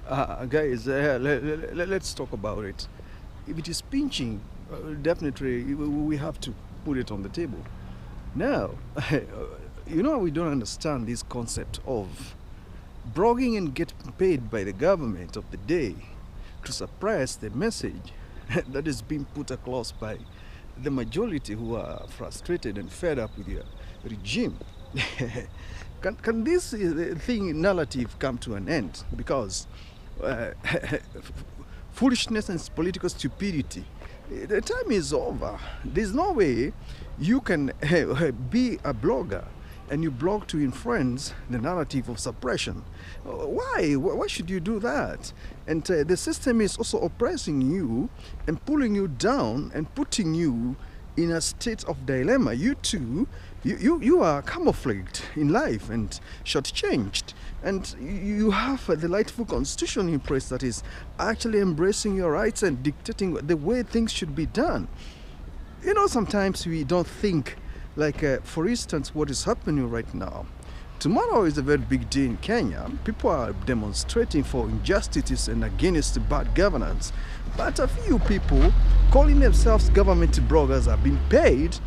Guys, let's talk about it. If it is pinching, definitely we have to put it on the table. Now, we don't understand this concept of blogging and get paid by the government of the day to suppress the message that is being put across by the majority who are frustrated and fed up with your regime. Can this narrative come to an end? Because uh, foolishness and political stupidity, the time is over. There's no way you can be a blogger and you blog to influence the narrative of suppression. Why? Why should you do that? And the system is also oppressing you and pulling you down and putting you in a state of dilemma. You too, you are camouflaged in life and shortchanged. And you have a delightful constitution in place that is actually embracing your rights and dictating the way things should be done. Sometimes we don't think, like, for instance, what is happening right now. Tomorrow is a very big day in Kenya. People are demonstrating for injustices and against bad governance. But a few people calling themselves government bloggers are being paid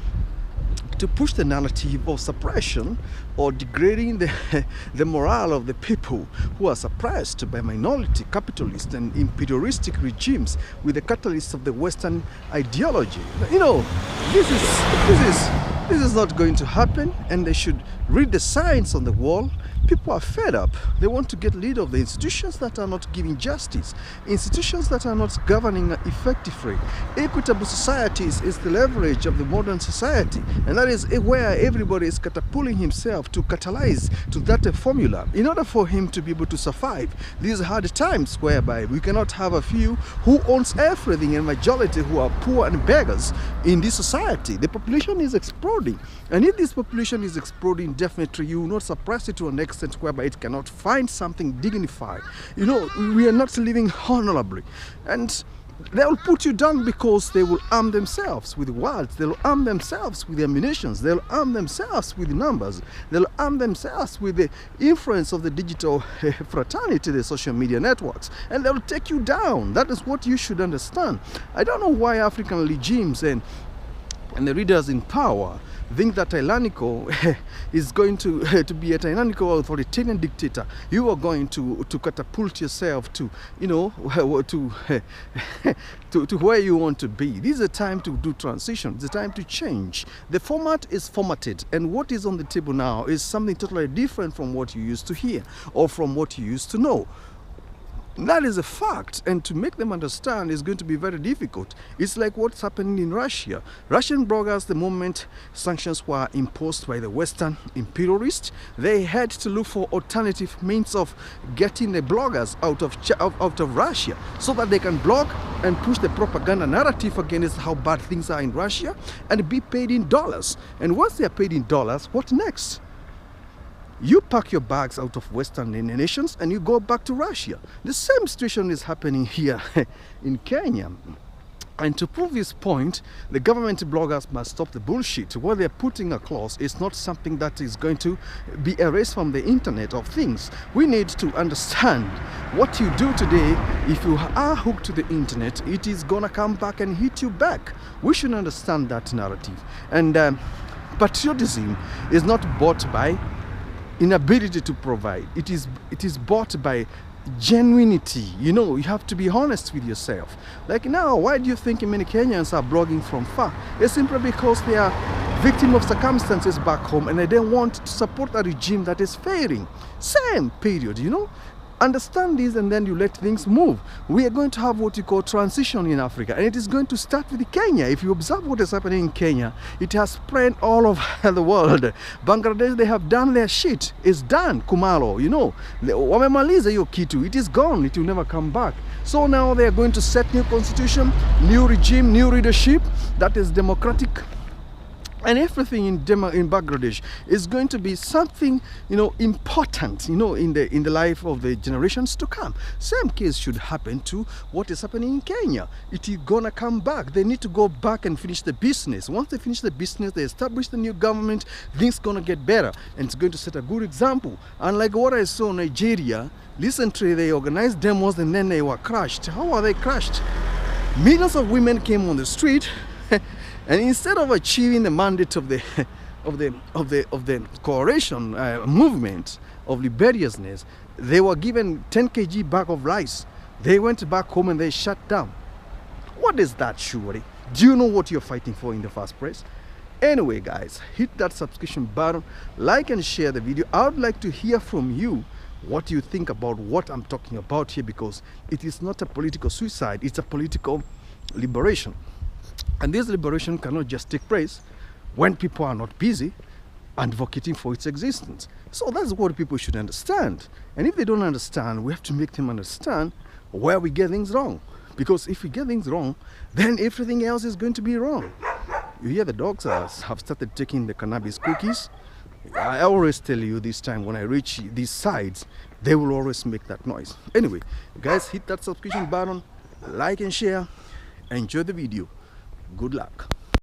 to push the narrative of suppression or degrading the morale of the people who are suppressed by minority capitalist and imperialistic regimes with the catalyst of the Western ideology. This is not going to happen, and they should read the signs on the wall. People are fed up. They want to get rid of the institutions that are not giving justice, institutions that are not governing effectively. Equitable societies is the leverage of the modern society, and that is where everybody is catapulting himself to catalyze to that formula in order for him to be able to survive these hard times whereby we cannot have a few who owns everything and majority who are poor and beggars in this society. The population is exploding, and if this population is exploding, definitely you will not suppress it to an extent whereby it cannot find something dignified. We are not living honorably, and they will put you down because they will arm themselves with words, they'll arm themselves with ammunitions, they'll arm themselves with numbers, they'll arm themselves with the influence of the digital fraternity, the social media networks, and they'll take you down. That is what you should understand. I don't know why African regimes and the leaders in power think that tyrannical is going to be a tyrannical authoritarian dictator. You are going to catapult yourself to to where you want to be. This is a time to do transition. It's a time to change. The format is formatted, and what is on the table now is something totally different from what you used to hear or from what you used to know. That is a fact, and to make them understand is going to be very difficult. It's like what's happening in Russia. Russian bloggers, the moment sanctions were imposed by the Western imperialists, they had to look for alternative means of getting the bloggers out of Russia so that they can blog and push the propaganda narrative against how bad things are in Russia and be paid in dollars. And once they are paid in dollars, what next? You pack your bags out of Western nations and you go back to Russia. The same situation is happening here in Kenya. And to prove this point, the government bloggers must stop the bullshit. What they're putting across is not something that is going to be erased from the internet of things. We need to understand what you do today. If you are hooked to the internet, it is gonna come back and hit you back. We should understand that narrative. And patriotism is not bought by inability to provide. It is bought by genuinity. You have to be honest with yourself. Like now, why do you think many Kenyans are blogging from far? It's simply because they are victim of circumstances back home and they don't want to support a regime that is failing. Same period. Understand this, and then you let things move. We are going to have what you call transition in Africa, and it is going to start with Kenya. If you observe what is happening in Kenya, it has spread all over the world. Bangladesh, they have done their shit. It's done. Kumalo, wamemaliza hiyo kitu. It is gone. It will never come back. So now they are going to set new constitution, new regime, new leadership that is democratic. And everything in Bangladesh is going to be something, important, in the life of the generations to come. Same case should happen to what is happening in Kenya. It is gonna come back. They need to go back and finish the business. Once they finish the business, they establish the new government, things gonna get better, and it's going to set a good example. Unlike what I saw in Nigeria, Recently, they organized demos and then they were crushed. How are they crushed? Millions of women came on the street, and instead of achieving the mandate of the coalition movement of libertarianism, they were given 10 kg bag of rice. They went back home and they shut down. What is that, Shuri? Do you know what you're fighting for in the first place? Anyway, guys, hit that subscription button, like and share the video. I would like to hear from you what you think about what I'm talking about here, because it is not a political suicide, it's a political liberation. And this liberation cannot just take place when people are not busy advocating for its existence. So that's what people should understand. And if they don't understand, we have to make them understand where we get things wrong. Because if we get things wrong, then everything else is going to be wrong. You hear the dogs have started taking the cannabis cookies. I always tell you this time, when I reach these sides, they will always make that noise. Anyway, guys, hit that subscription button, like and share, enjoy the video. Good luck.